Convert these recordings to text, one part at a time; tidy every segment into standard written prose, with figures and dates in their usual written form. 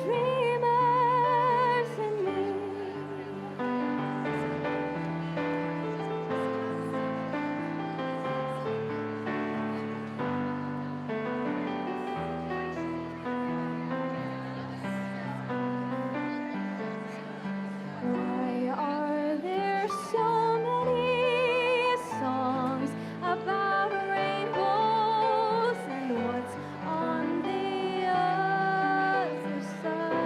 dreamers in me. Why are there so many songs about rainbows, and what's on the other side?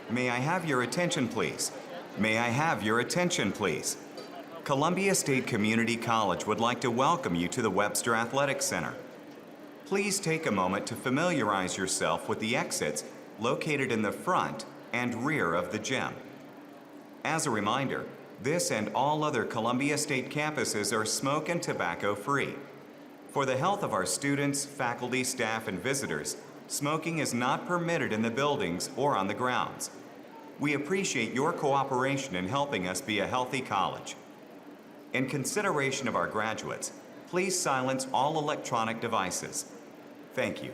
May I have your attention, please? May I have your attention, please? Columbia State Community College would like to welcome you to the Webster Athletic Center. Please take a moment to familiarize yourself with the exits located in the front and rear of the gym. As a reminder, this and all other Columbia State campuses are smoke and tobacco free. For the health of our students, faculty, staff, and visitors, smoking is not permitted in the buildings or on the grounds. We appreciate your cooperation in helping us be a healthy college. In consideration of our graduates, please silence all electronic devices. Thank you.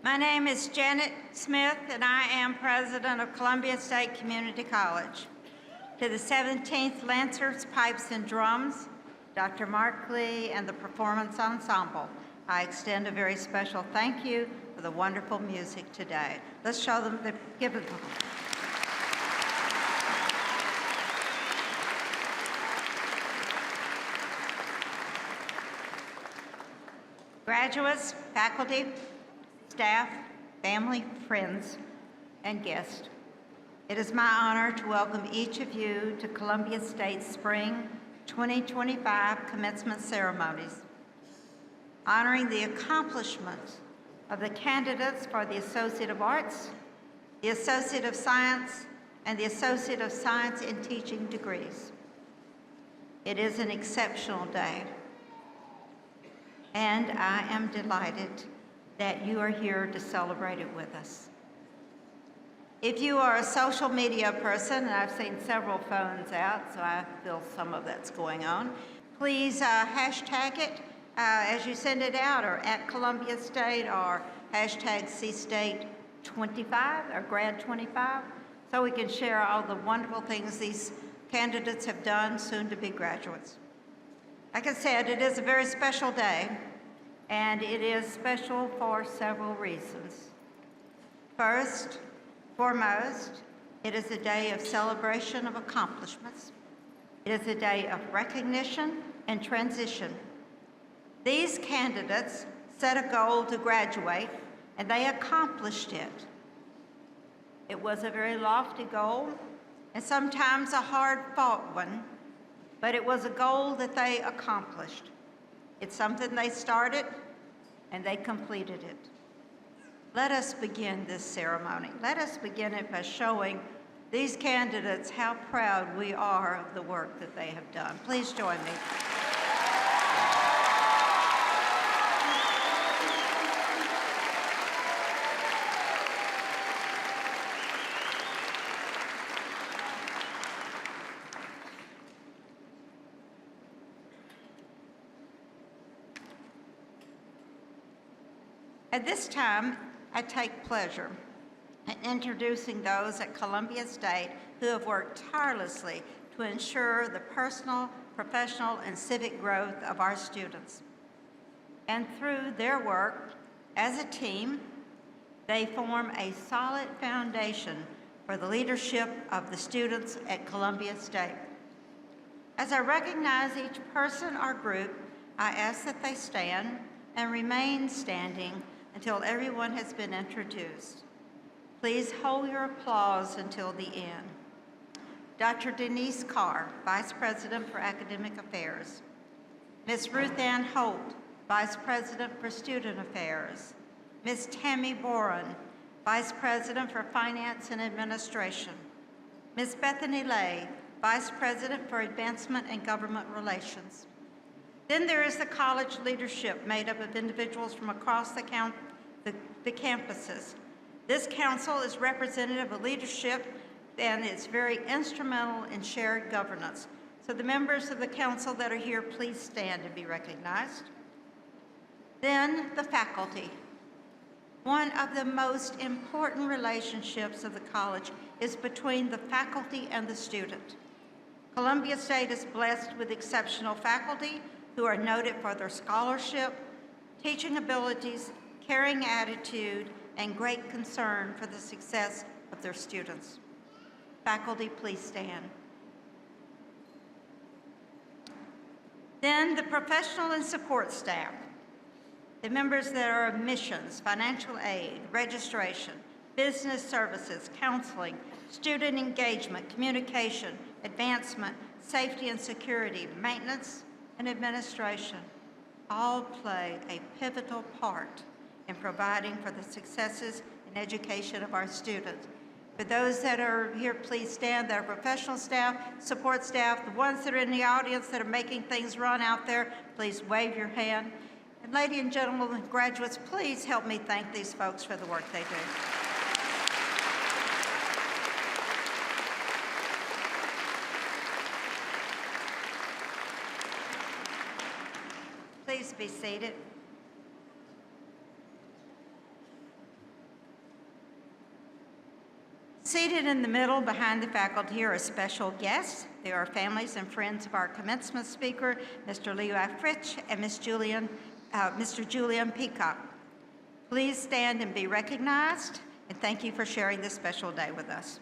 My name is Janet Smith, and I am president of Columbia State Community College. To the 17th Lancers, Pipes, and Drums, Dr. Mark Lee, and the Performance Ensemble, I extend a very special thank you for the wonderful music today. Let's show them, give it. Graduates, faculty, staff, family, friends, and guests, it is my honor to welcome each of you to Columbia State's Spring 2025 commencement ceremonies, honoring the accomplishments of the candidates for the Associate of Arts, the Associate of Science, and the Associate of Science in Teaching degrees. It is an exceptional day, and I am delighted that you are here to celebrate it with us. If you are a social media person, and I've seen several phones out, so I feel some of that's going on, please hashtag it as you send it out, or at Columbia State, or hashtag CState25 or Grad25, so we can share all the wonderful things these candidates have done, soon to be graduates. Like I said, it is a very special day, and it is special for several reasons. First, foremost, it is a day of celebration of accomplishments. It is a day of recognition and transition. These candidates set a goal to graduate, and they accomplished it. It was a very lofty goal, and sometimes a hard-fought one, but it was a goal that they accomplished. It's something they started, and they completed it. Let us begin this ceremony. Let us begin it by showing these candidates how proud we are of the work that they have done. Please join me. At this time, I take pleasure in introducing those at Columbia State who have worked tirelessly to ensure the personal, professional, and civic growth of our students. And through their work as a team, they form a solid foundation for the leadership of the students at Columbia State. As I recognize each person or group, I ask that they stand and remain standing until everyone has been introduced. Please hold your applause until the end. Dr. Denise Carr, Vice President for Academic Affairs. Ms. Ruth Ann Holt, Vice President for Student Affairs. Ms. Tammy Boren, Vice President for Finance and Administration. Ms. Bethany Lay, Vice President for Advancement and Government Relations. Then there is the college leadership made up of individuals from across the campuses. This council is representative of leadership and is very instrumental in shared governance. So the members of the council that are here, please stand and be recognized. Then the faculty. One of the most important relationships of the college is between the faculty and the student. Columbia State is blessed with exceptional faculty who are noted for their scholarship, teaching abilities, caring attitude, and great concern for the success of their students. Faculty, please stand. Then the professional and support staff, the members that are admissions, financial aid, registration, business services, counseling, student engagement, communication, advancement, safety and security, maintenance, and administration all play a pivotal part in providing for the successes and education of our students. For those that are here, please stand. That are professional staff, support staff, the ones that are in the audience that are making things run out there, please wave your hand. And ladies and gentlemen, graduates, please help me thank these folks for the work they do. Please be seated. Seated in the middle behind the faculty are special guests. They are families and friends of our commencement speaker, Mr. Levi Fritsch and Mr. Julian Peacock. Please stand and be recognized, and thank you for sharing this special day with us.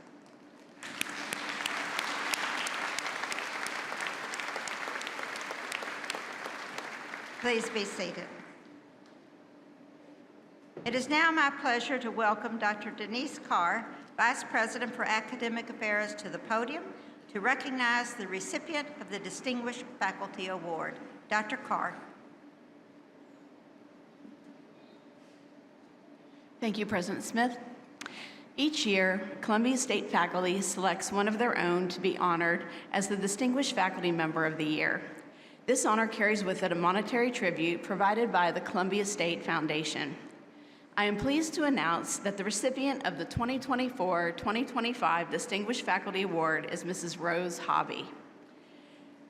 Please be seated. It is now my pleasure to welcome Dr. Denise Carr, Vice President for Academic Affairs, to the podium to recognize the recipient of the Distinguished Faculty Award. Dr. Carr. Thank you, President Smith. Each year, Columbia State faculty selects one of their own to be honored as the Distinguished Faculty Member of the Year. This honor carries with it a monetary tribute provided by the Columbia State Foundation. I am pleased to announce that the recipient of the 2024-2025 Distinguished Faculty Award is Mrs. Rose Hobby.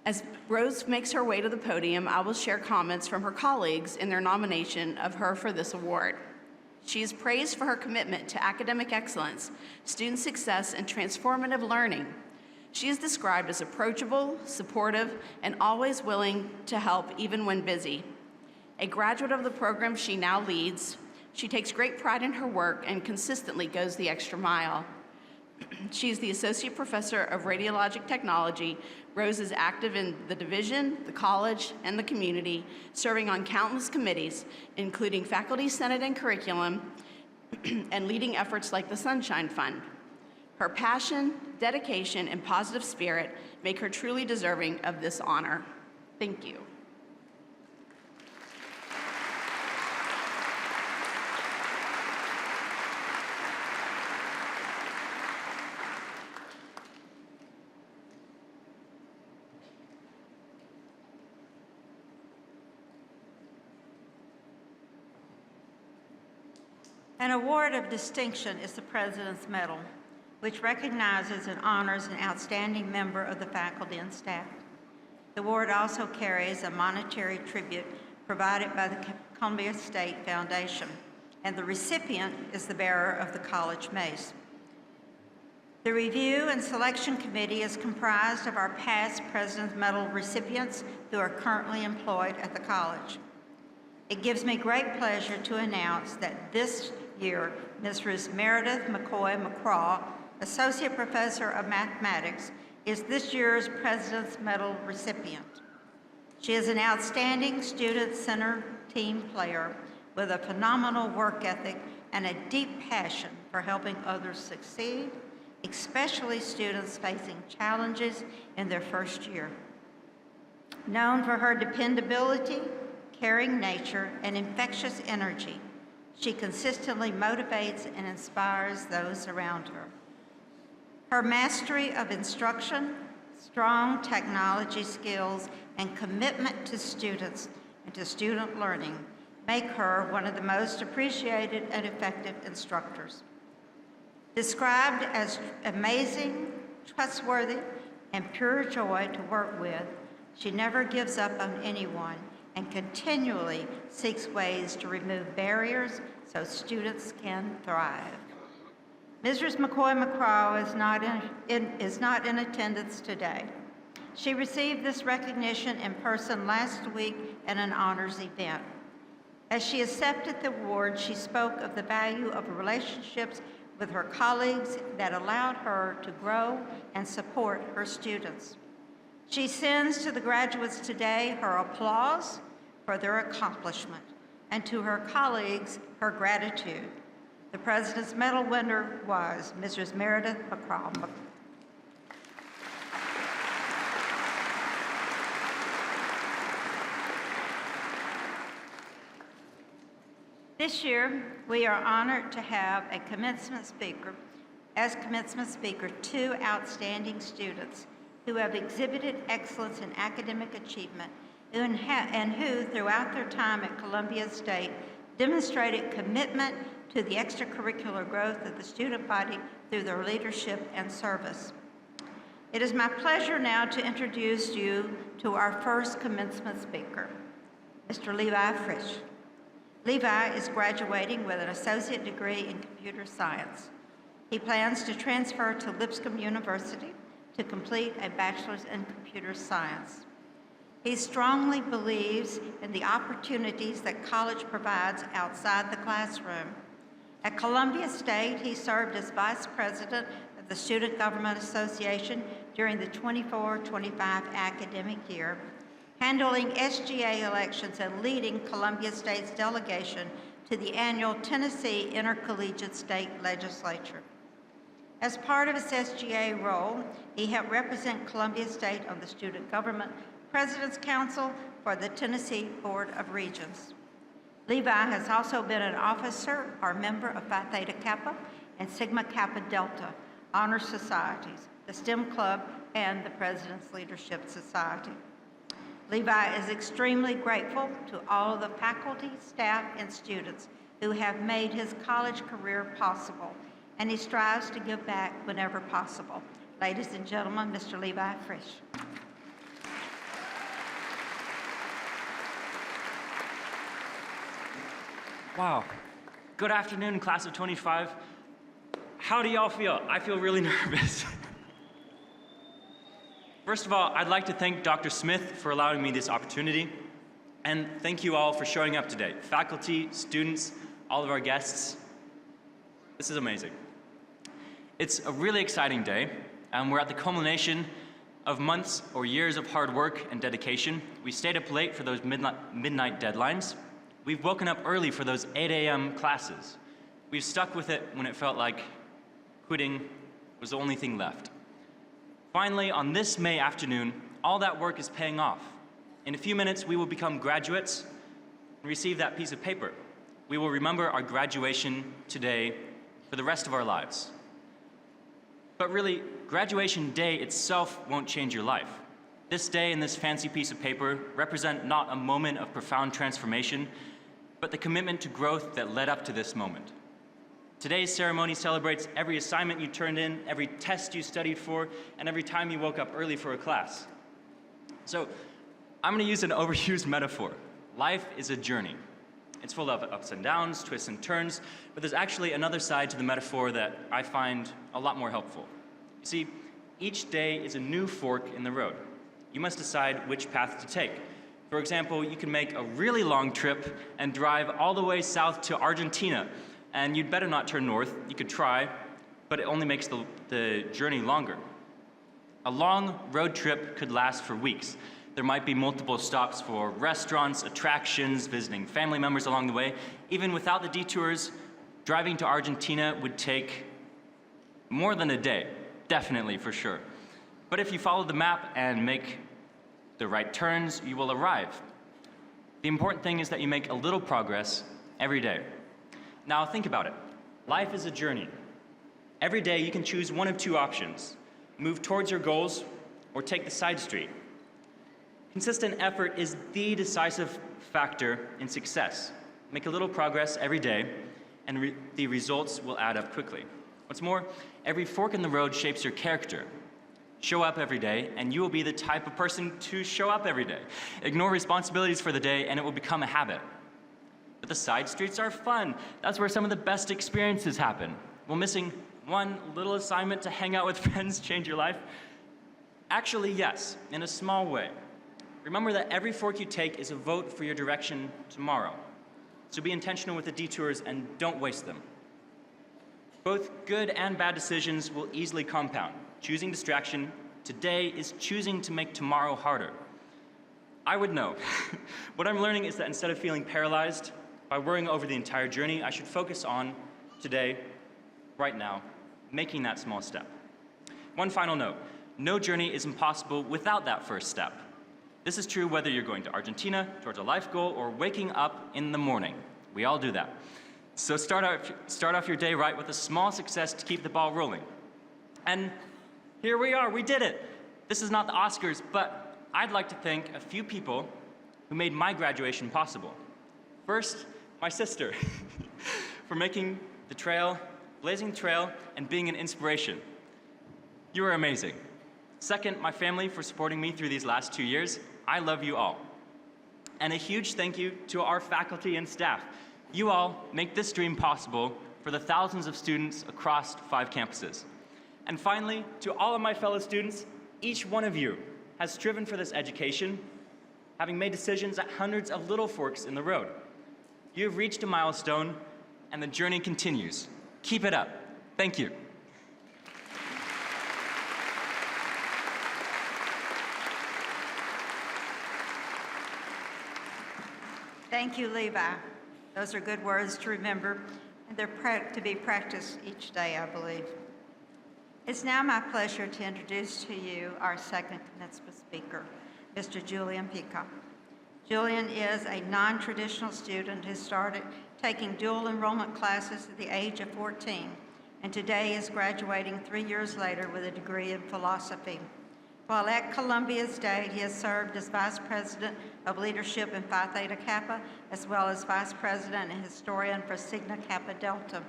As Rose makes her way to the podium, I will share comments from her colleagues in their nomination of her for this award. She is praised for her commitment to academic excellence, student success, and transformative learning. She is described as approachable, supportive, and always willing to help even when busy. A graduate of the program she now leads, she takes great pride in her work and consistently goes the extra mile. She is the Associate Professor of Radiologic Technology. Rose is active in the division, the college, and the community, serving on countless committees, including Faculty Senate and Curriculum, and leading efforts like the Sunshine Fund. Her passion, dedication, and positive spirit make her truly deserving of this honor. Thank you. An award of distinction is the President's Medal, which recognizes and honors an outstanding member of the faculty and staff. The award also carries a monetary tribute provided by the Columbia State Foundation, and the recipient is the bearer of the college mace. The review and selection committee is comprised of our past President's Medal recipients who are currently employed at the college. It gives me great pleasure to announce that this year, Ms. Meredith McCoy-McCraw, Associate Professor of Mathematics, is this year's President's Medal recipient. She is an outstanding student-centered team player with a phenomenal work ethic and a deep passion for helping others succeed, especially students facing challenges in their first year. Known for her dependability, caring nature, and infectious energy, she consistently motivates and inspires those around her. Her mastery of instruction, strong technology skills, and commitment to students and to student learning make her one of the most appreciated and effective instructors. Described as amazing, trustworthy, and pure joy to work with, she never gives up on anyone and continually seeks ways to remove barriers so students can thrive. Mrs. McCoy-McCraw is not in attendance today. She received this recognition in person last week at an honors event. As she accepted the award, she spoke of the value of relationships with her colleagues that allowed her to grow and support her students. She sends to the graduates today her applause for their accomplishment, and to her colleagues, her gratitude. The President's Medal winner was Mrs. Meredith McCraw. This year, we are honored to have as commencement speaker, two outstanding students who have exhibited excellence in academic achievement and who, throughout their time at Columbia State, demonstrated commitment to the extracurricular growth of the student body through their leadership and service. It is my pleasure now to introduce you to our first commencement speaker, Mr. Levi Fritsch. Levi is graduating with an associate degree in computer science. He plans to transfer to Lipscomb University to complete a bachelor's in computer science. He strongly believes in the opportunities that college provides outside the classroom. At Columbia State, he served as vice president of the Student Government Association during the 24-25 academic year, handling SGA elections and leading Columbia State's delegation to the annual Tennessee Intercollegiate State Legislature. As part of his SGA role, he helped represent Columbia State on the Student Government President's Council for the Tennessee Board of Regents. Levi has also been an officer or member of Phi Theta Kappa and Sigma Kappa Delta honor societies, the STEM Club, and the President's Leadership Society. Levi is extremely grateful to all of the faculty, staff, and students who have made his college career possible, and he strives to give back whenever possible. Ladies and gentlemen, Mr. Levi Frisch. Wow. Good afternoon, class of 25. How do y'all feel? I feel really nervous. First of all, I'd like to thank Dr. Smith for allowing me this opportunity, and thank you all for showing up today. Faculty, students, all of our guests. This is amazing. It's a really exciting day, and we're at the culmination of months or years of hard work and dedication. We stayed up late for those midnight deadlines. We've woken up early for those 8 a.m. classes. We've stuck with it when it felt like quitting was the only thing left. Finally, on this May afternoon, all that work is paying off. In a few minutes, we will become graduates and receive that piece of paper. We will remember our graduation today for the rest of our lives. But really, graduation day itself won't change your life. This day and this fancy piece of paper represent not a moment of profound transformation, but the commitment to growth that led up to this moment. Today's ceremony celebrates every assignment you turned in, every test you studied for, and every time you woke up early for a class. So I'm going to use an overused metaphor. Life is a journey. It's full of ups and downs, twists and turns, but there's actually another side to the metaphor that I find a lot more helpful. You see, each day is a new fork in the road. You must decide which path to take. For example, you can make a really long trip and drive all the way south to Argentina, and you'd better not turn north. You could try, but it only makes the journey longer. A long road trip could last for weeks. There might be multiple stops for restaurants, attractions, visiting family members along the way. Even without the detours, driving to Argentina would take more than a day, definitely, for sure. But if you follow the map and make the right turns, you will arrive. The important thing is that you make a little progress every day. Now think about it. Life is a journey. Every day you can choose one of two options: move towards your goals or take the side street. Consistent effort is the decisive factor in success. Make a little progress every day and the results will add up quickly. What's more, every fork in the road shapes your character. Show up every day, and you will be the type of person to show up every day. Ignore responsibilities for the day, and it will become a habit. But the side streets are fun. That's where some of the best experiences happen. Will missing one little assignment to hang out with friends change your life? Actually, yes, in a small way. Remember that every fork you take is a vote for your direction tomorrow. So be intentional with the detours and don't waste them. Both good and bad decisions will easily compound. Choosing distraction today is choosing to make tomorrow harder. I would know. What I'm learning is that instead of feeling paralyzed by worrying over the entire journey, I should focus on today, right now, making that small step. One final note. No journey is impossible without that first step. This is true whether you're going to Argentina, towards a life goal, or waking up in the morning. We all do that. So start off your day right with a small success to keep the ball rolling. And here we are, we did it. This is not the Oscars, but I'd like to thank a few people who made my graduation possible. First, my sister, for making the trail, blazing the trail, and being an inspiration. You are amazing. Second, my family for supporting me through these last 2 years. I love you all. And a huge thank you to our faculty and staff. You all make this dream possible for for the thousands of students across 5 campuses. And finally, to all of my fellow students, each one of you has striven for this education, having made decisions at hundreds of little forks in the road. You have reached a milestone, and the journey continues. Keep it up. Thank you. Thank you, Levi. Those are good words to remember, and they're to be practiced each day, I believe. It's now my pleasure to introduce to you our second commencement speaker, Mr. Julian Peacock. Julian is a non-traditional student who started taking dual enrollment classes at the age of 14, and today is graduating 3 years later with a degree in philosophy. While at Columbia State, he has served as Vice President of Leadership in Phi Theta Kappa, as well as Vice President and Historian for Sigma Kappa Delta.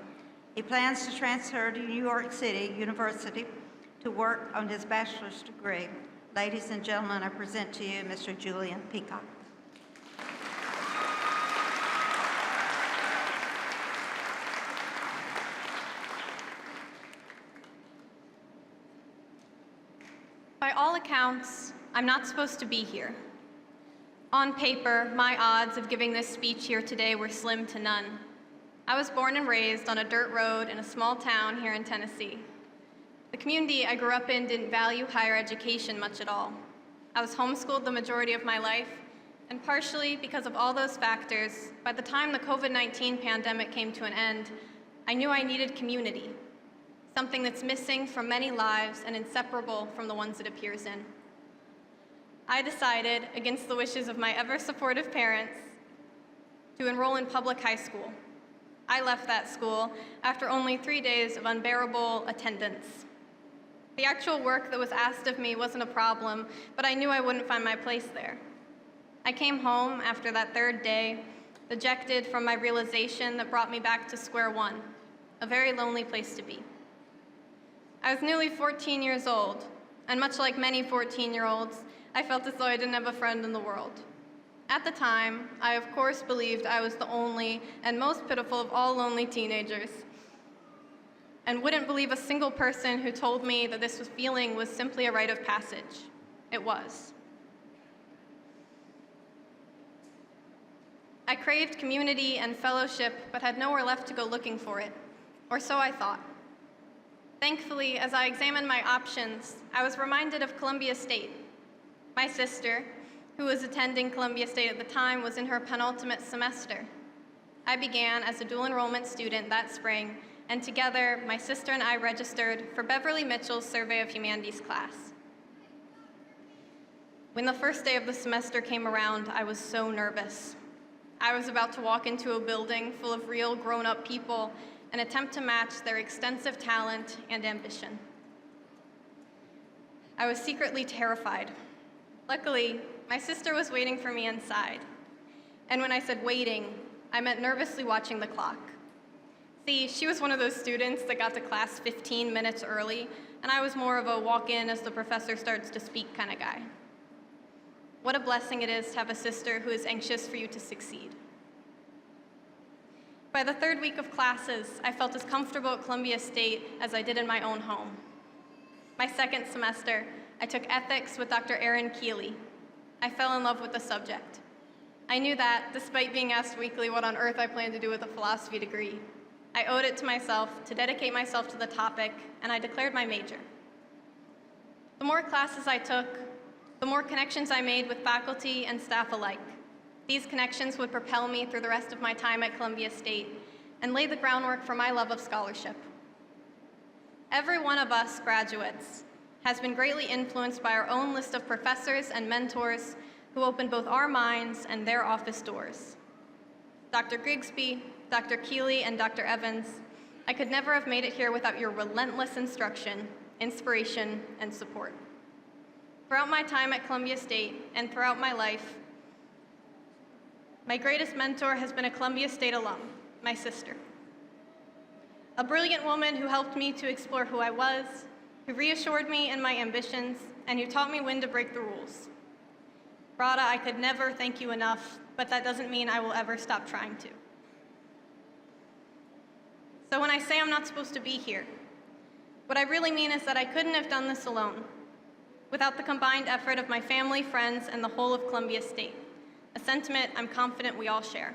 He plans to transfer to New York City University to work on his bachelor's degree. Ladies and gentlemen, I present to you Mr. Julian Peacock. By all accounts, I'm not supposed to be here. On paper, my odds of giving this speech here today were slim to none. I was born and raised on a dirt road in a small town here in Tennessee. The community I grew up in didn't value higher education much at all. I was homeschooled the majority of my life, and partially because of all those factors, by the time the COVID-19 pandemic came to an end, I knew I needed community, something that's missing from many lives and inseparable from the ones it appears in. I decided, against the wishes of my ever-supportive parents, to enroll in public high school. I left that school after only 3 days of unbearable attendance. The actual work that was asked of me wasn't a problem, but I knew I wouldn't find my place there. I came home after that 3rd day, dejected from my realization that brought me back to square one, a very lonely place to be. I was nearly 14 years old, and much like many 14-year-olds, I felt as though I didn't have a friend in the world. At the time, I of course believed I was the only and most pitiful of all lonely teenagers, and wouldn't believe a single person who told me that this feeling was simply a rite of passage. It was. I craved community and fellowship, but had nowhere left to go looking for it, or so I thought. Thankfully, as I examined my options, I was reminded of Columbia State. My sister, who was attending Columbia State at the time, was in her penultimate semester. I began as a dual enrollment student that spring, and together, my sister and I registered for Beverly Mitchell's Survey of Humanities class. When the first day of the semester came around, I was so nervous. I was about to walk into a building full of real grown-up people and attempt to match their extensive talent and ambition. I was secretly terrified. Luckily, my sister was waiting for me inside. And when I said waiting, I meant nervously watching the clock. See, she was one of those students that got to class 15 minutes early, and I was more of a walk-in as the professor starts to speak kind of guy. What a blessing it is to have a sister who is anxious for you to succeed. By the 3rd week of classes, I felt as comfortable at Columbia State as I did in my own home. My 2nd semester, I took ethics with Dr. Erin Keeley. I fell in love with the subject. I knew that, despite being asked weekly what on earth I planned to do with a philosophy degree, I owed it to myself to dedicate myself to the topic, and I declared my major. The more classes I took, the more connections I made with faculty and staff alike. These connections would propel me through the rest of my time at Columbia State and lay the groundwork for my love of scholarship. Every one of us graduates has been greatly influenced by our own list of professors and mentors who opened both our minds and their office doors. Dr. Grigsby, Dr. Keeley, and Dr. Evans, I could never have made it here without your relentless instruction, inspiration, and support. Throughout my time at Columbia State and throughout my life, my greatest mentor has been a Columbia State alum, my sister. A brilliant woman who helped me to explore who I was, who reassured me in my ambitions, and who taught me when to break the rules. Radha, I could never thank you enough, but that doesn't mean I will ever stop trying to. So when I say I'm not supposed to be here, what I really mean is that I couldn't have done this alone, without the combined effort of my family, friends, and the whole of Columbia State, a sentiment I'm confident we all share.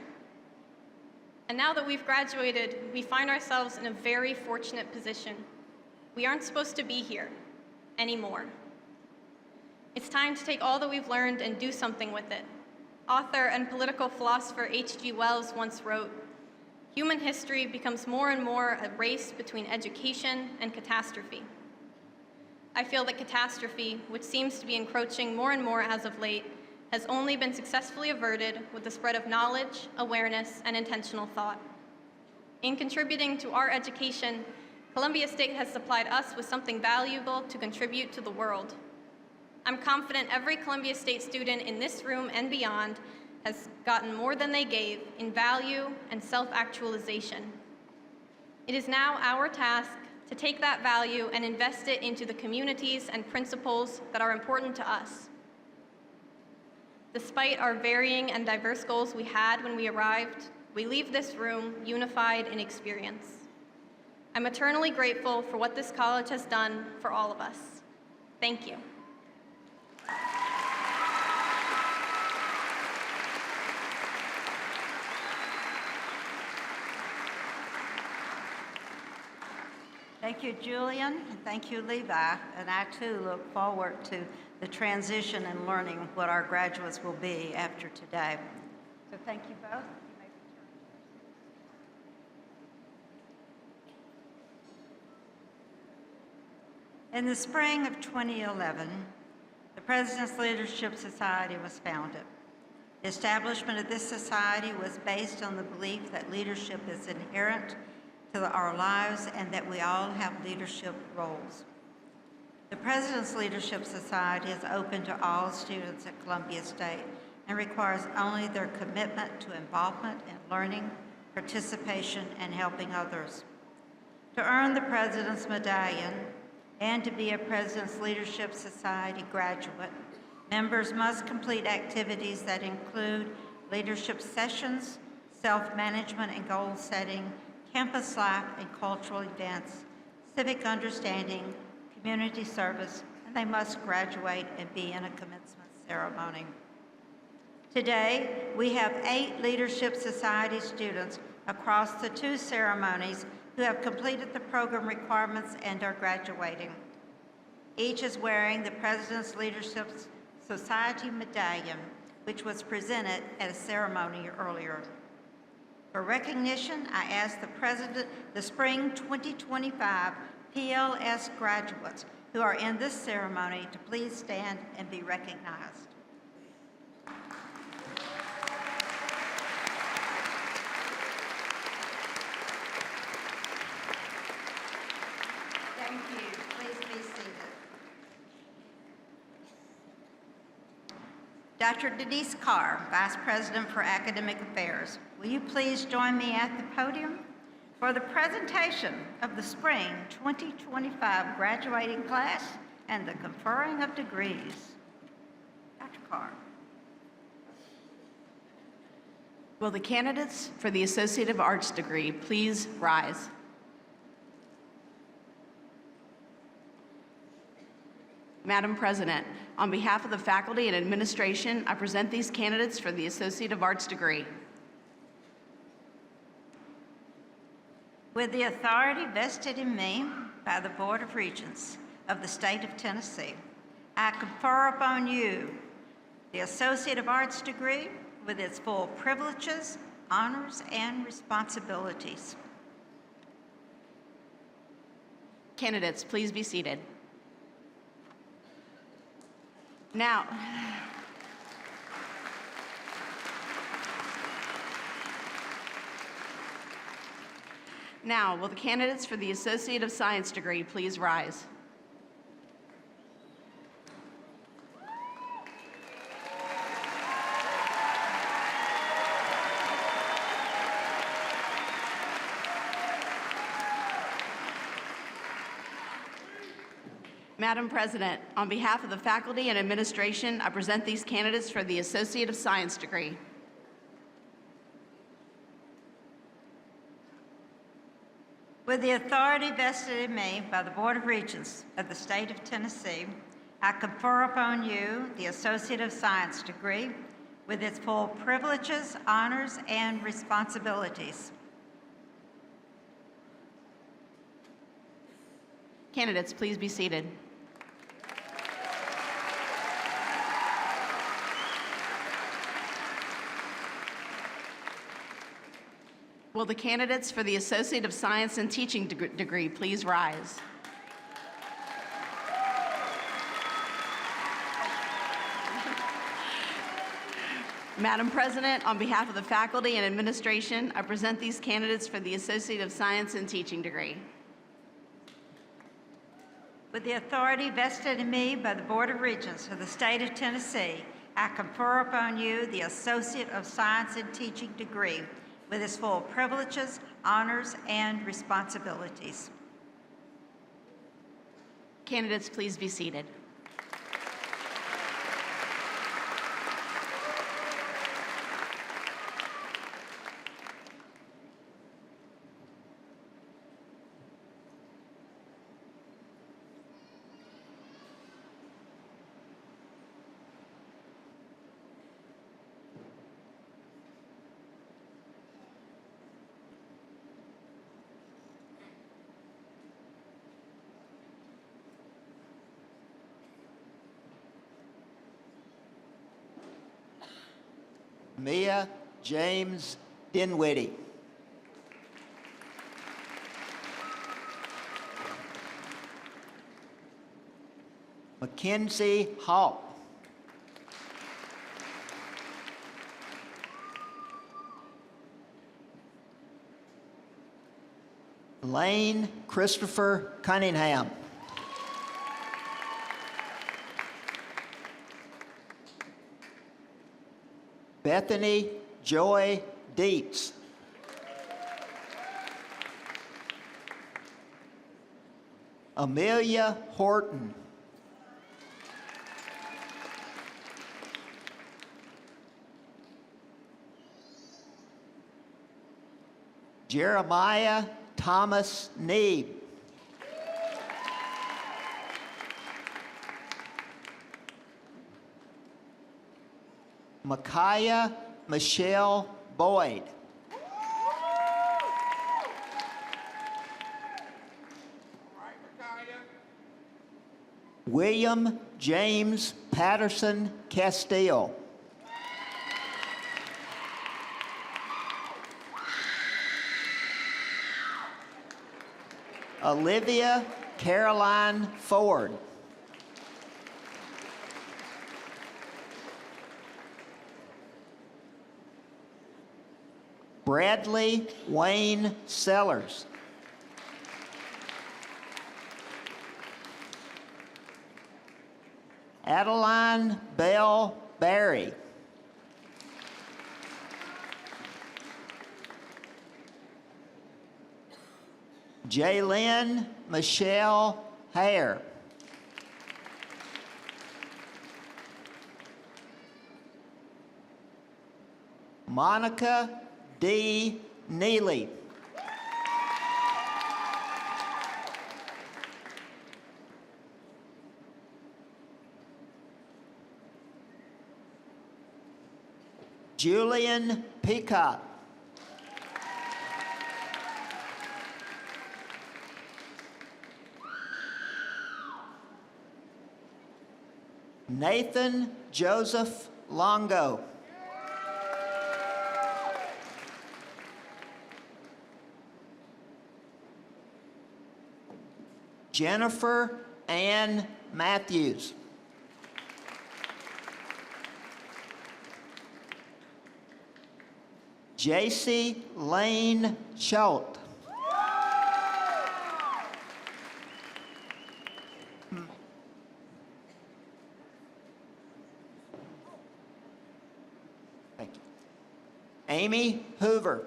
And now that we've graduated, we find ourselves in a very fortunate position. We aren't supposed to be here anymore. It's time to take all that we've learned and do something with it. Author and political philosopher H.G. Wells once wrote, "Human history becomes more and more a race between education and catastrophe." I feel that catastrophe, which seems to be encroaching more and more as of late, has only been successfully averted with the spread of knowledge, awareness, and intentional thought. In contributing to our education, Columbia State has supplied us with something valuable to contribute to the world. I'm confident every Columbia State student in this room and beyond has gotten more than they gave in value and self-actualization. It is now our task to take that value and invest it into the communities and principles that are important to us. Despite our varying and diverse goals we had when we arrived, we leave this room unified in experience. I'm eternally grateful for what this college has done for all of us. Thank you. Thank you, Julian, and thank you, Levi. And I, too, look forward to the transition and learning what our graduates will be after today. So thank you both. You may return. In the spring of 2011, the President's Leadership Society was founded. The establishment of this society was based on the belief that leadership is inherent to our lives and that we all have leadership roles. The President's Leadership Society is open to all students at Columbia State and requires only their commitment to involvement in learning, participation, and helping others. To earn the President's Medallion and to be a President's Leadership Society graduate, members must complete activities that include leadership sessions, self-management and goal setting, campus life and cultural events, civic understanding, community service, and they must graduate and be in a commencement ceremony. Today, we have 8 Leadership Society students across the 2 ceremonies who have completed the program requirements and are graduating. Each is wearing the President's Leadership Society medallion, which was presented at a ceremony earlier. For recognition, I ask the Spring 2025 PLS graduates who are in this ceremony to please stand and be recognized. Thank you. Please be seated. Dr. Denise Carr, Vice President for Academic Affairs, will you please join me at the podium for the presentation of the Spring 2025 graduating class and the conferring of degrees. Dr. Carr. Will the candidates for the Associate of Arts degree please rise? Madam President, on behalf of the faculty and administration, I present these candidates for the Associate of Arts degree. With the authority vested in me by the Board of Regents of the state of Tennessee, I confer upon you the Associate of Arts degree with its full privileges, honors, and responsibilities. Candidates, please be seated. Now, will the candidates for the Associate of Science degree please rise? Madam President, on behalf of the faculty and administration, I present these candidates for the Associate of Science degree. With the authority vested in me by the Board of Regents of the State of Tennessee, I confer upon you the Associate of Science degree with its full privileges, honors, and responsibilities. Candidates, please be seated. Will the candidates for the Associate of Science and Teaching degree please rise? Madam President, on behalf of the faculty and administration, I present these candidates for the Associate of Science and Teaching degree. With the authority vested in me by the Board of Regents of the State of Tennessee, I confer upon you the Associate of Science and Teaching degree with its full privileges, honors, and responsibilities. Candidates, please be seated. Mia James Dinwiddie. Mackenzie Hawk. Lane Christopher Cunningham. Bethany Joy Dietz. Amelia Horton. Jeremiah Thomas Neeb. Micaiah Michelle Boyd. William James Patterson Castile. Olivia Caroline Ford. Bradley Wayne Sellers. Adeline Bell Barry. Jaylyn Michelle Hare. Monica D. Neely. Julian Peacock. Nathan Joseph Longo. Jennifer Ann Matthews. JC Lane Schultz. Thank you. Amy Hoover.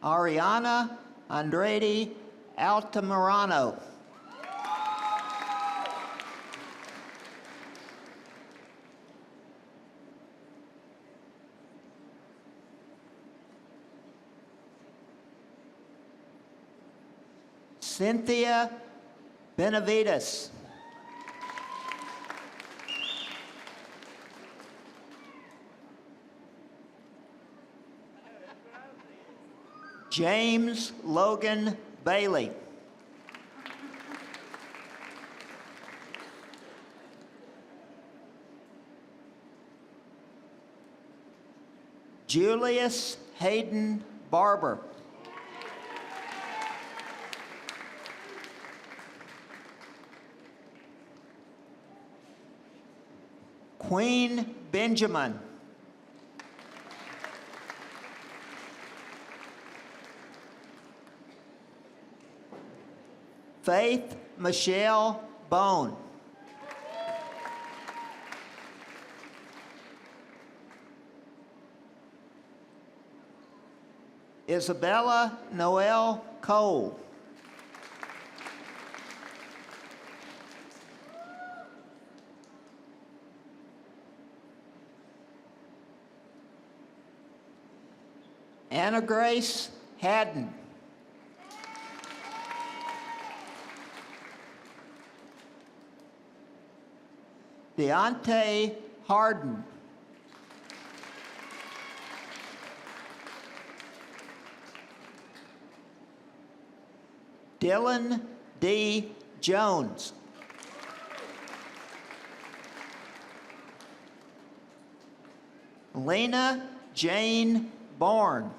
Ariana Andrade Altamirano. Cynthia Benavides. James Logan Bailey. Julius Hayden Barber. Queen Benjamin. Faith Michelle Bone. Isabella Noel Cole. Anna Grace Haddon. Deontay Harden. Dylan D. Jones. Lena Jane Bourne.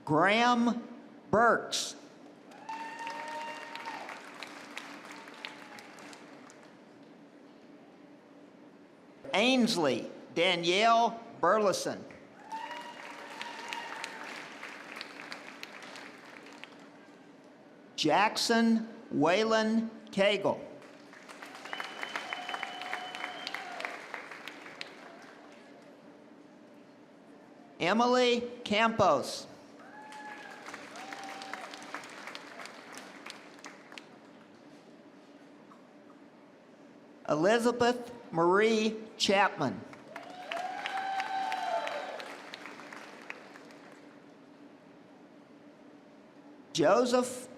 Graham Burks. Ainsley Danielle Burleson. Jackson Waylon Cagle. Emily Campos. Elizabeth Marie Chapman. Joseph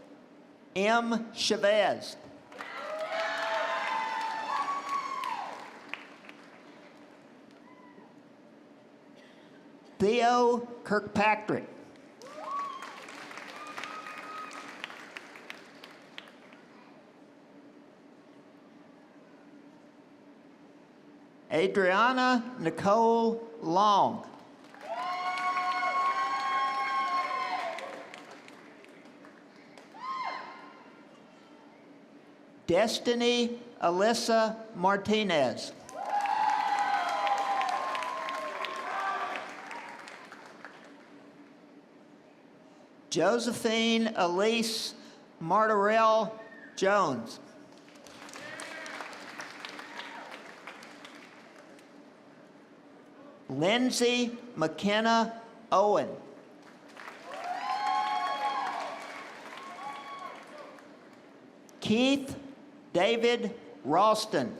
M. Chavez. Theo Kirkpatrick. Adriana Nicole Long. Destiny Alyssa Martinez. Josephine Elise Martorell Jones. Lindsay McKenna Owen. Keith David Ralston.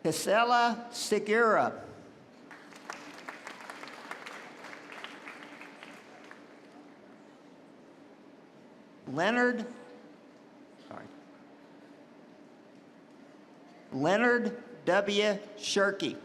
Casella Segura. Leonard W. Shirky.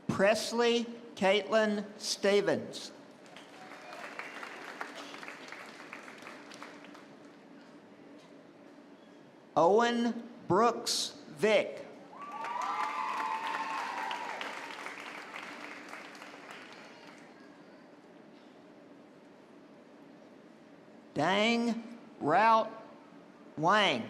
Presley Caitlin Stevens. Owen Brooks Vick. Dang Rout Wang.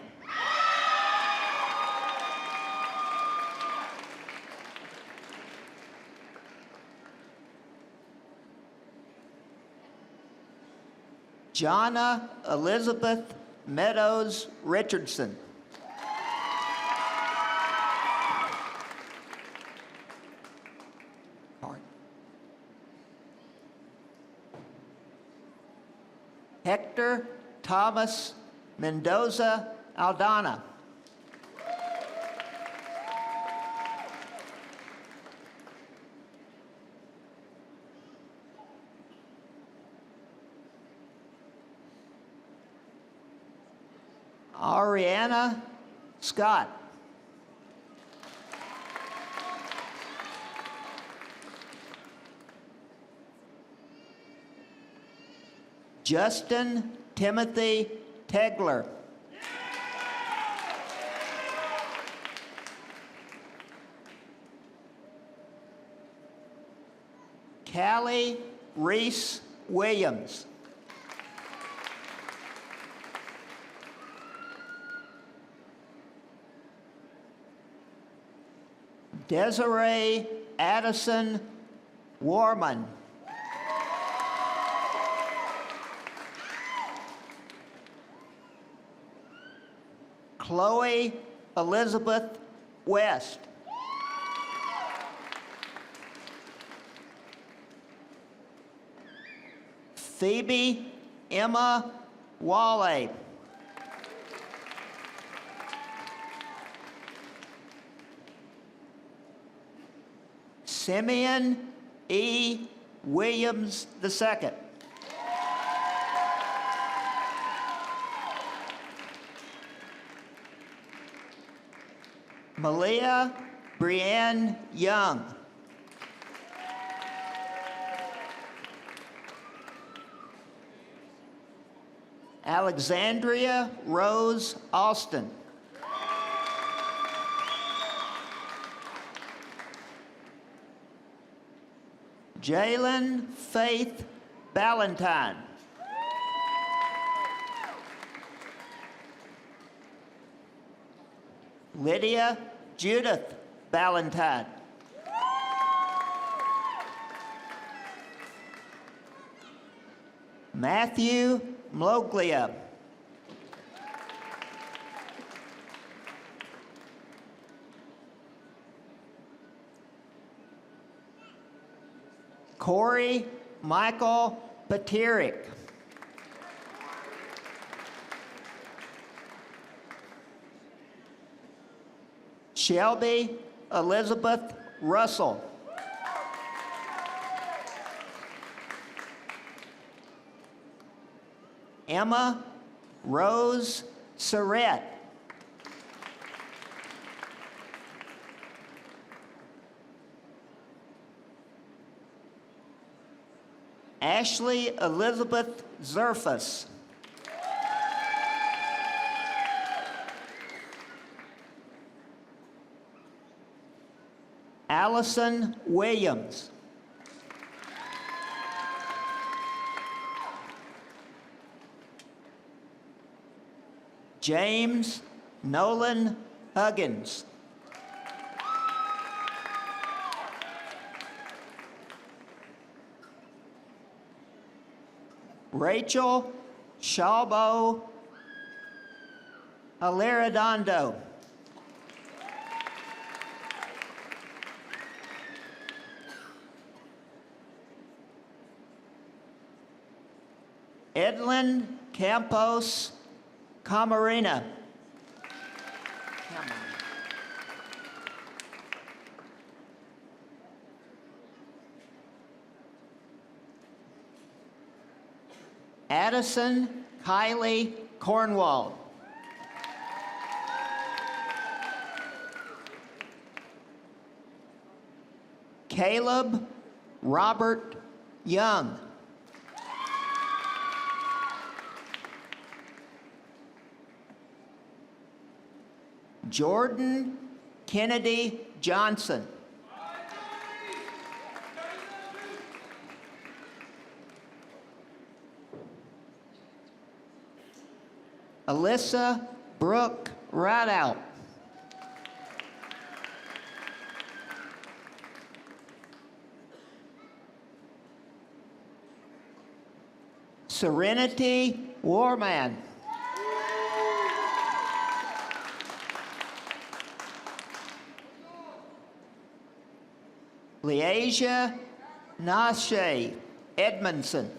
Jonna Elizabeth Meadows Richardson. Hector Thomas Mendoza Aldana. Ariana Scott. Justin Timothy Tegler. Callie Reese Williams. Desiree Addison Warman. Chloe Elizabeth West. Phoebe Emma Wale. Simeon E. Williams II. Malia Brienne Young. Alexandria Rose Austin. Jalen Faith Ballantyne. Lydia Judith Ballantyne. Matthew Mloglia. Corey Michael Paterick. Shelby Elizabeth Russell. Emma Rose Surrett. Ashley Elizabeth Zerfus. Allison Williams. James Nolan Huggins. Rachel Shalbo Alaridondo. Edlin Campos Camarena. Addison Kylie Cornwall. Caleb Robert Young. Jordan Kennedy Johnson. Alyssa Brooke Rideout. Serenity Warman. Leasia Nashe Edmondson.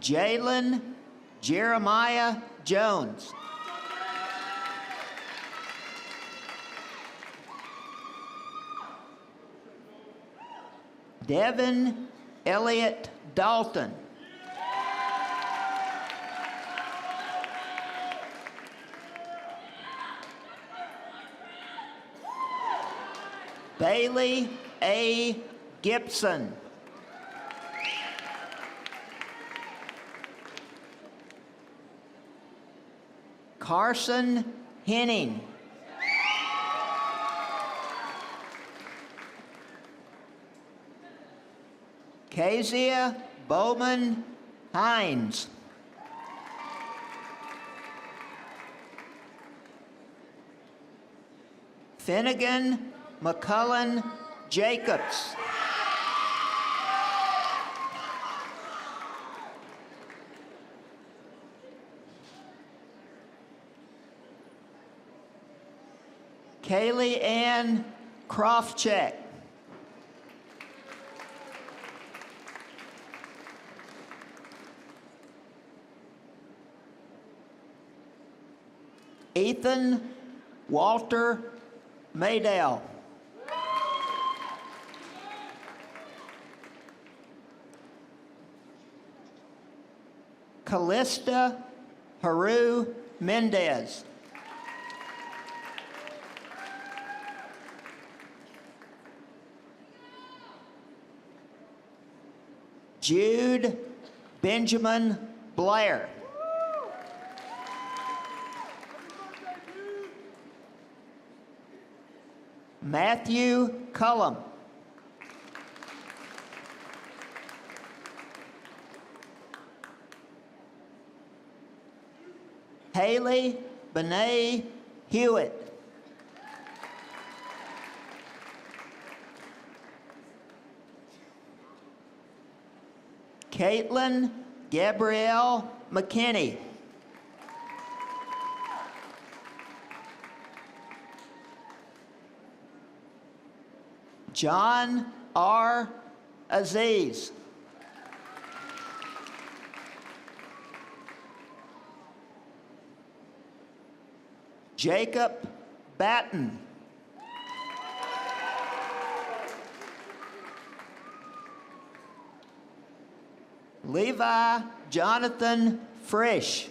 Jalen Jeremiah Jones. Devin Elliott Dalton. Bailey A. Gibson. Carson Henning. Kezia Bowman Hines. Finnegan McCullen Jacobs. Kaylee Ann Krofcheck. Ethan Walter Maydell. Callista Haru Mendez. Jude Benjamin Blair. Matthew Cullum. Haley Benet Hewitt. Caitlin Gabrielle McKinney. John R. Aziz. Jacob Batten. Levi Jonathan Frisch.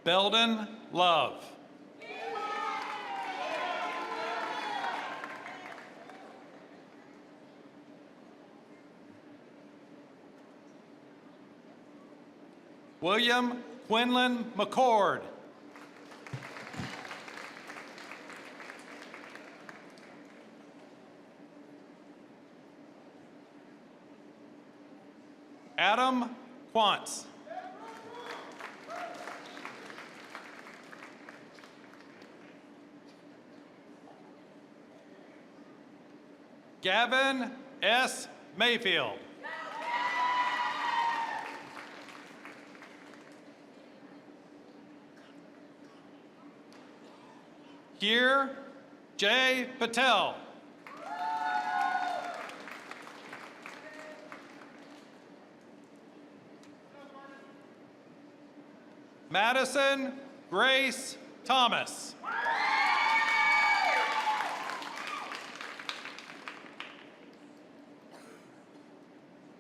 Belden Love. William Quinlan McCord. Adam Quantz. Gavin S. Mayfield. Kier J. Patel. Madison Grace Thomas.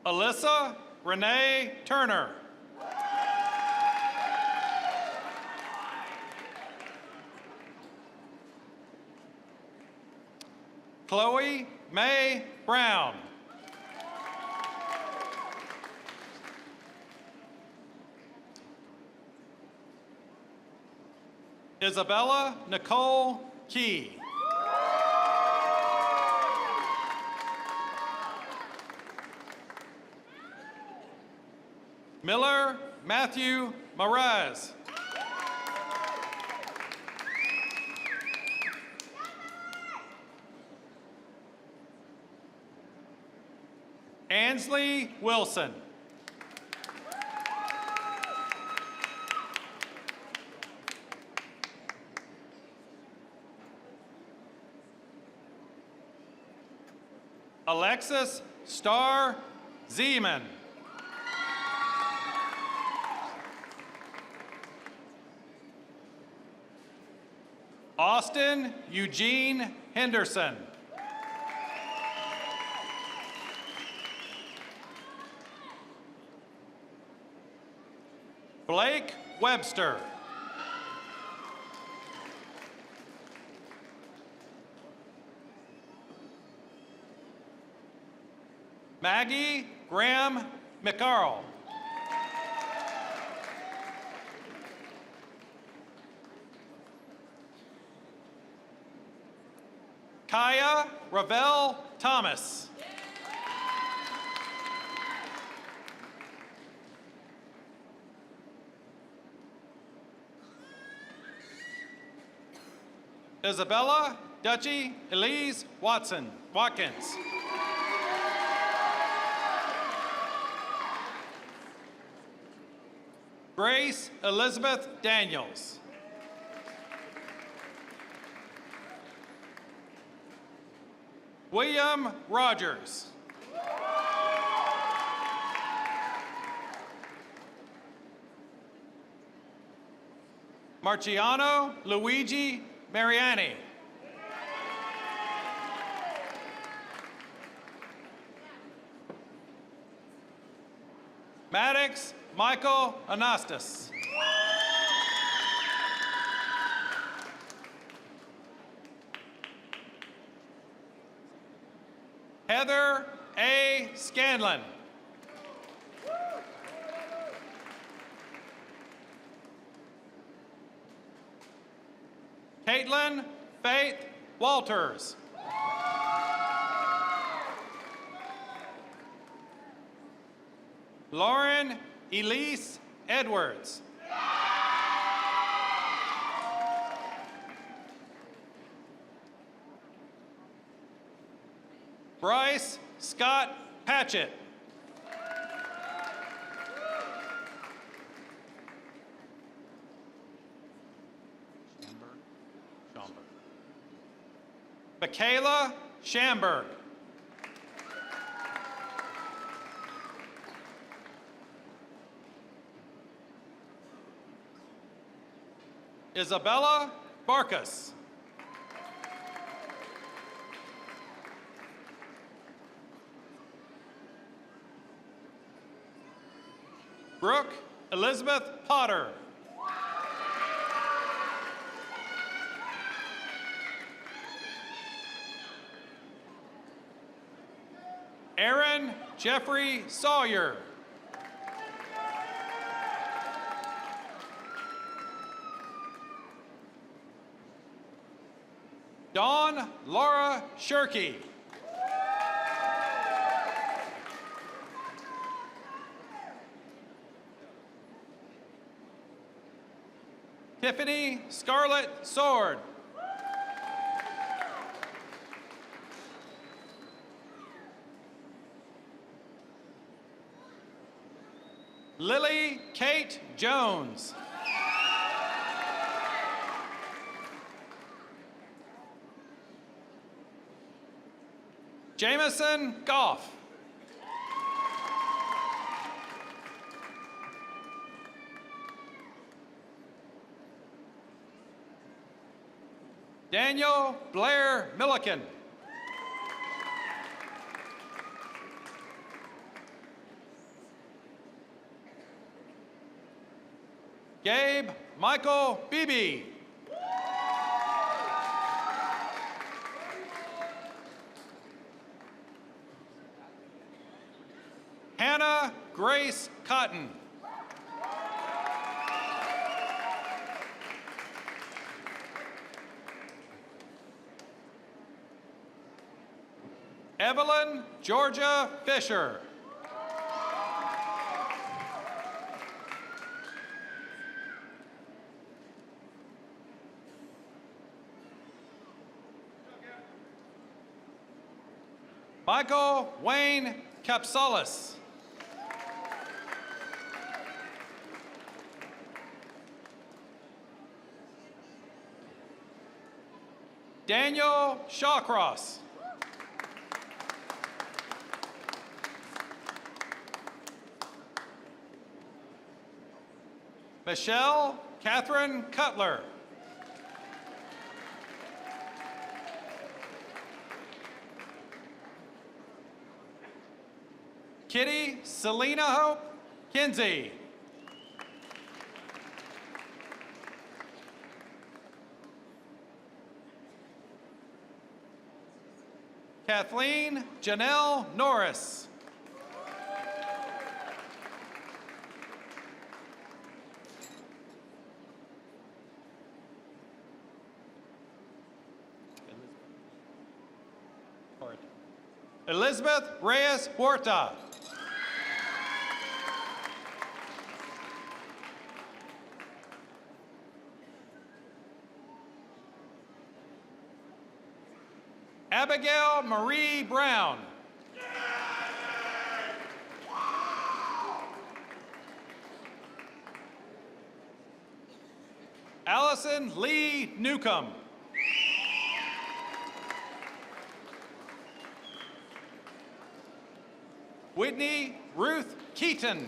Alyssa Renee Turner. Chloe Mae Brown. Isabella Nicole Key. Miller Matthew Mraz. Ansley Wilson. Alexis Starr Zeman. Austin Eugene Henderson. Blake Webster. Maggie Graham McCarl. Kaya Ravel Thomas. Isabella Dutchy Elise Watkins. Grace Elizabeth Daniels. William Rogers. Marciano Luigi Mariani. Maddox Michael Anastas. Heather A. Scanlon. Caitlin Faith Walters. Lauren Elise Edwards. Bryce Scott Patchett. Michaela Schamberg. Isabella Barkas. Brooke Elizabeth Potter. Aaron Jeffrey Sawyer. Dawn Laura Shirky. Tiffany Scarlett Sword. Lily Kate Jones. Jameson Goff. Daniel Blair Milliken. Gabe Michael Beebe. Hannah Grace Cotton. Evelyn Georgia Fisher. Michael Wayne Capsalis. Daniel Shawcross. Michelle Catherine Cutler. Kitty Selena Hope Kinsey. Kathleen Janelle Norris. Elizabeth Reyes Huerta. Abigail Marie Brown. Allison Lee Newcomb. Whitney Ruth Keaton.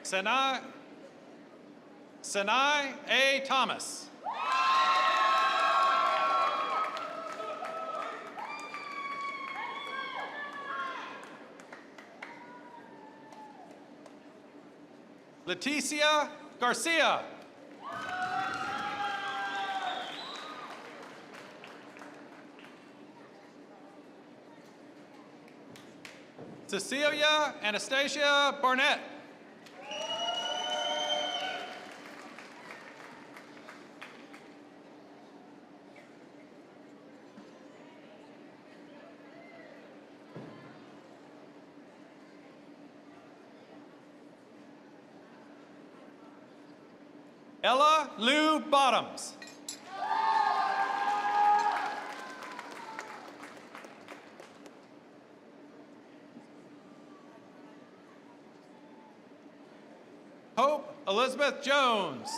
Sinai A. Thomas. Leticia Garcia. Cecilia Anastasia Barnett. Ella Lou Bottoms. Hope Elizabeth Jones.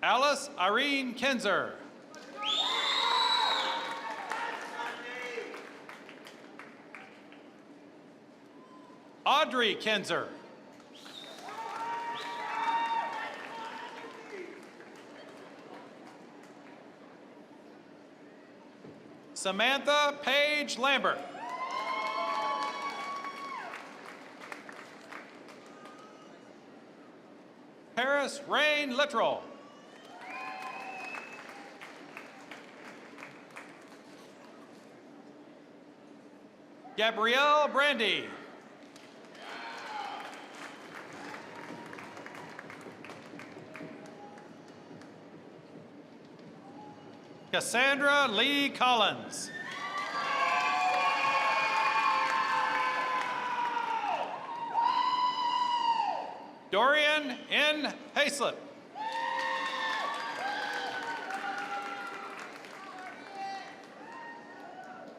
Alice Irene Kinzer. Audrey Kinzer. Samantha Paige Lambert. Paris Rain Littrell. Gabrielle Brandy. Cassandra Lee Collins. Dorian N. Hayslip.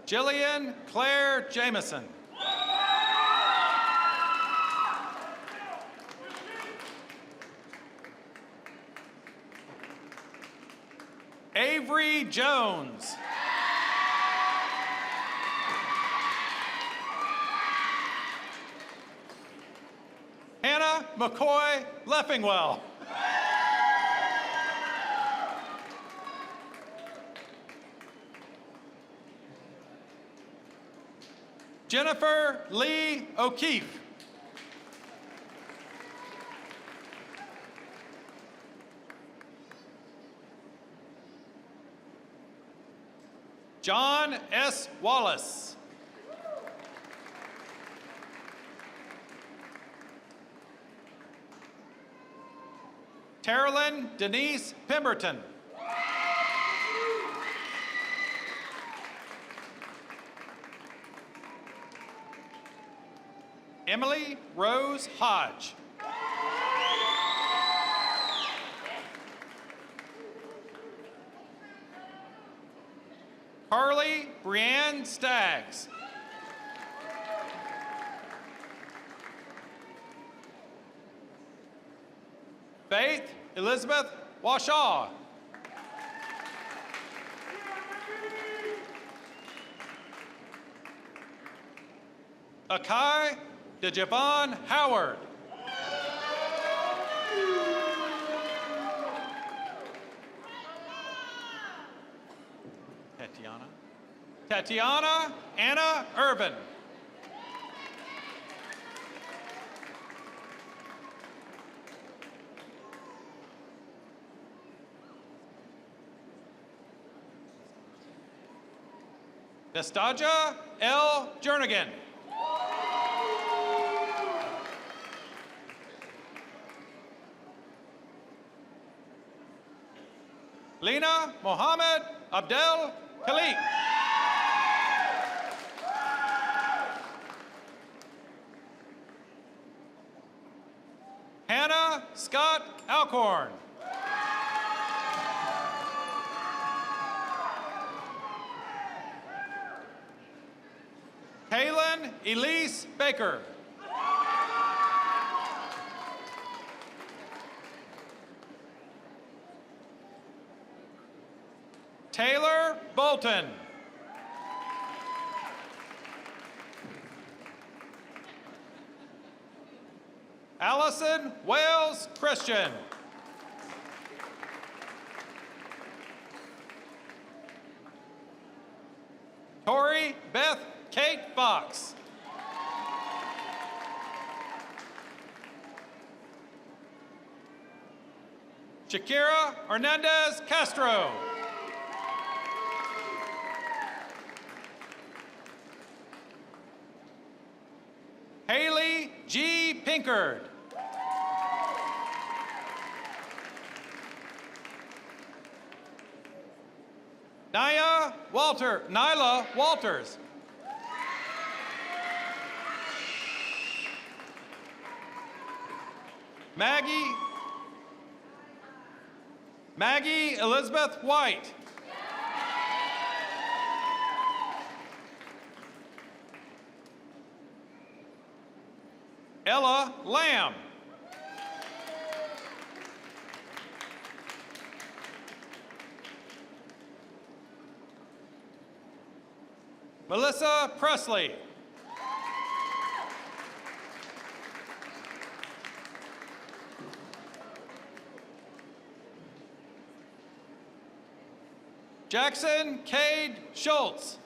Jillian Claire Jameson. Avery Jones. Hannah McCoy Leffingwell. Jennifer Lee O'Keefe. John S. Wallace. Carolyn Denise Pemberton. Emily Rose Hodge. Carly Brianne Staggs. Faith Elizabeth Washaw. Akai DeJavon Howard. Tatiana Anna Irvin. Nastasia L. Jernigan. Lena Mohammed Abdel Khalik. Hannah Scott Alcorn. Kaylin Elise Baker. Taylor Bolton. Allison Wales Christian. Tori Beth Kate Fox. Shakira Hernandez Castro. Haley G. Pinkard. Nyla Walters. Maggie Elizabeth White. Ella Lamb. Melissa Presley. Jackson Cade Schultz.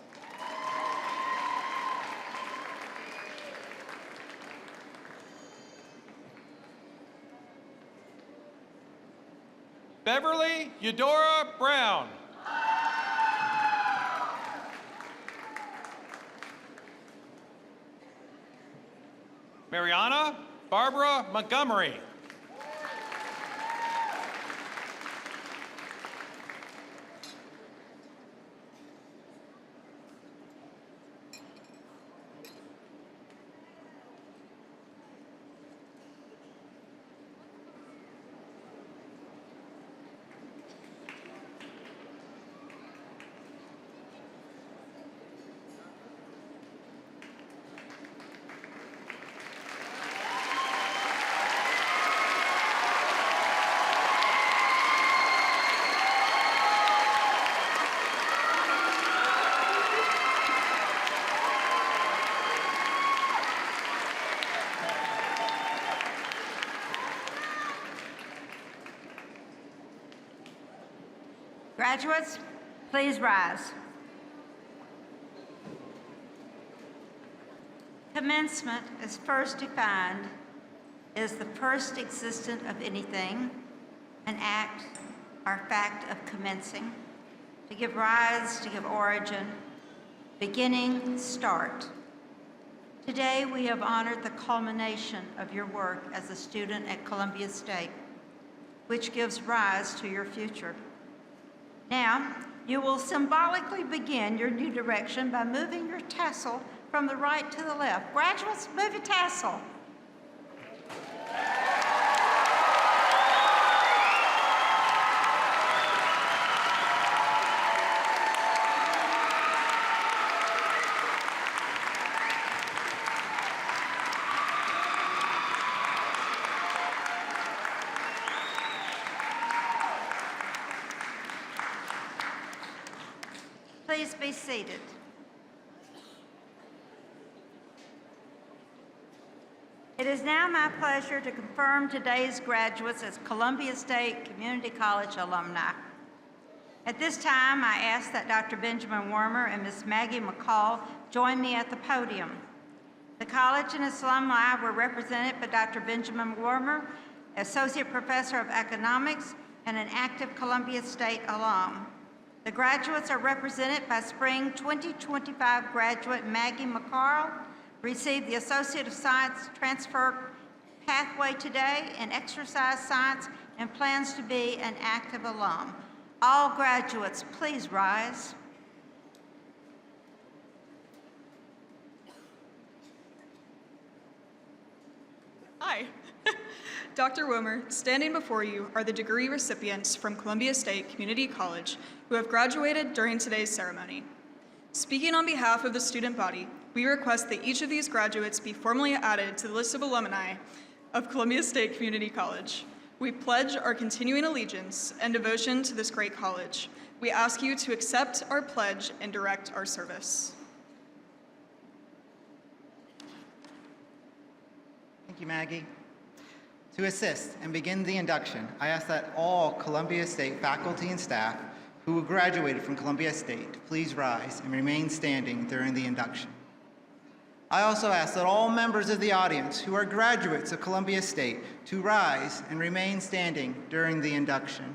Beverly Eudora Brown. Mariana Barbara Montgomery. Graduates, please rise. Commencement is first defined as the first existence of anything, an act or fact of commencing, to give rise, to give origin, beginning, start. Today, we have honored the culmination of your work as a student at Columbia State. which gives rise to your future. Now, you will symbolically begin your new direction by moving your tassel from the right to the left. Graduates, move your tassel. Please be seated. It is now my pleasure to confirm today's graduates as Columbia State Community College alumni. At this time, I ask that Dr. Benjamin Wormer and Ms. Maggie McCall join me at the podium. The college and its alumni were represented by Dr. Benjamin Wormer, Associate Professor of Economics and an active Columbia State alum. The graduates are represented by Spring 2025 graduate Maggie McCarl, received the Associate of Science Transfer Pathway today in Exercise Science and plans to be an active alum. All graduates, please rise. Hi. Dr. Womer, standing before you are the degree recipients from Columbia State Community College who have graduated during today's ceremony. Speaking on behalf of the student body, we request that each of these graduates be formally added to the list of alumni of Columbia State Community College. We pledge our continuing allegiance and devotion to this great college. We ask you to accept our pledge and direct our service. Thank you, Maggie. To assist and begin the induction, I ask that all Columbia State faculty and staff who graduated from Columbia State please rise and remain standing during the induction. I also ask that all members of the audience who are graduates of Columbia State to rise and remain standing during the induction.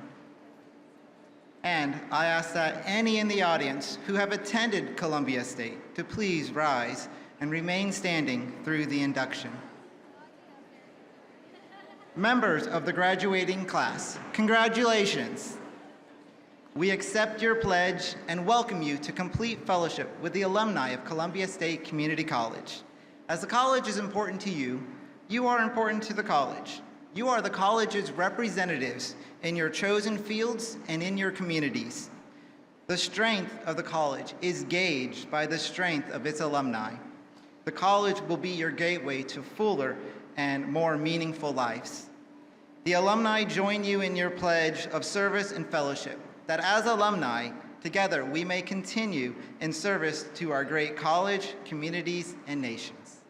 And I ask that any in the audience who have attended Columbia State to please rise and remain standing through the induction. Members of the graduating class, congratulations. We accept your pledge and welcome you to complete fellowship with the alumni of Columbia State Community College. As the college is important to you, you are important to the college. You are the college's representatives in your chosen fields and in your communities. The strength of the college is gauged by the strength of its alumni. The college will be your gateway to fuller and more meaningful lives. The alumni join you in your pledge of service and fellowship, that as alumni, together we may continue in service to our great college, communities, and nations.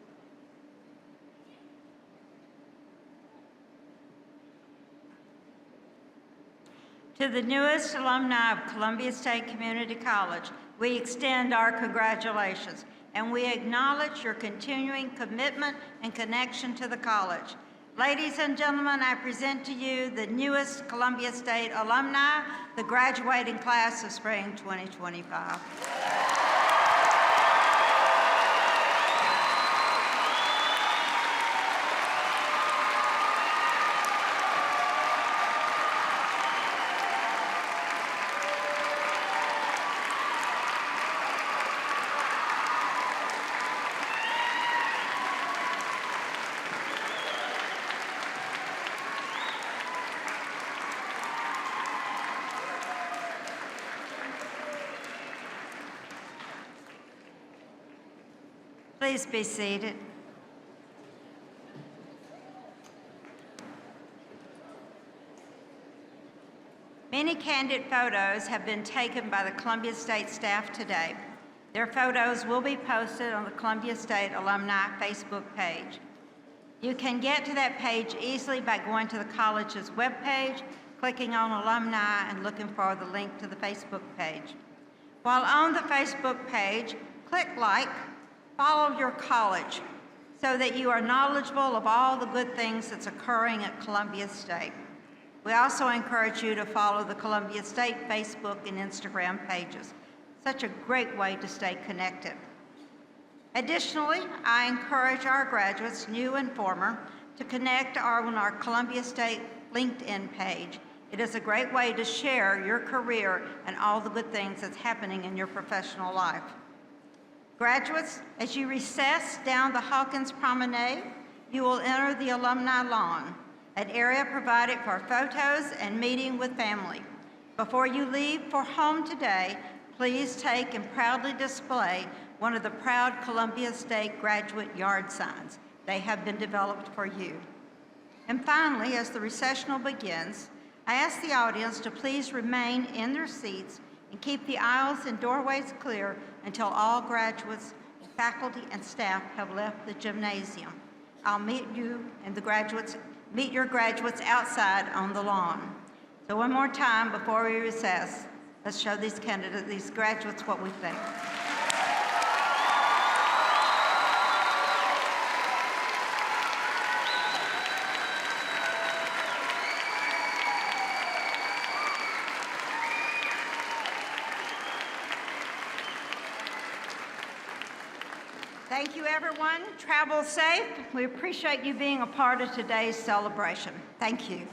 To the newest alumni of Columbia State Community College, we extend our congratulations, and we acknowledge your continuing commitment and connection to the college. Ladies and gentlemen, I present to you the newest Columbia State alumni, the graduating class of Spring 2025. Please be seated. Many candid photos have been taken by the Columbia State staff today. Their photos will be posted on the Columbia State Alumni Facebook page. You can get to that page easily by going to the college's webpage, clicking on Alumni, and looking for the link to the Facebook page. While on the Facebook page, click like, follow your college so that you are knowledgeable of all the good things that's occurring at Columbia State. We also encourage you to follow the Columbia State Facebook and Instagram pages. Such a great way to stay connected. Additionally, I encourage our graduates, new and former, to connect on our Columbia State LinkedIn page. It is a great way to share your career and all the good things that's happening in your professional life. Graduates, as you recess down the Hawkins Promenade, you will enter the alumni lawn, an area provided for photos and meeting with family. Before you leave for home today, please take and proudly display one of the proud Columbia State graduate yard signs. They have been developed for you. And finally, as the recessional begins, I ask the audience to please remain in their seats and keep the aisles and doorways clear until all graduates, faculty, and staff have left the gymnasium. I'll meet you and meet your graduates outside on the lawn. So one more time before we recess, let's show these candidates, these graduates, what we think. Thank you, everyone. Travel safe. We appreciate you being a part of today's celebration. Thank you.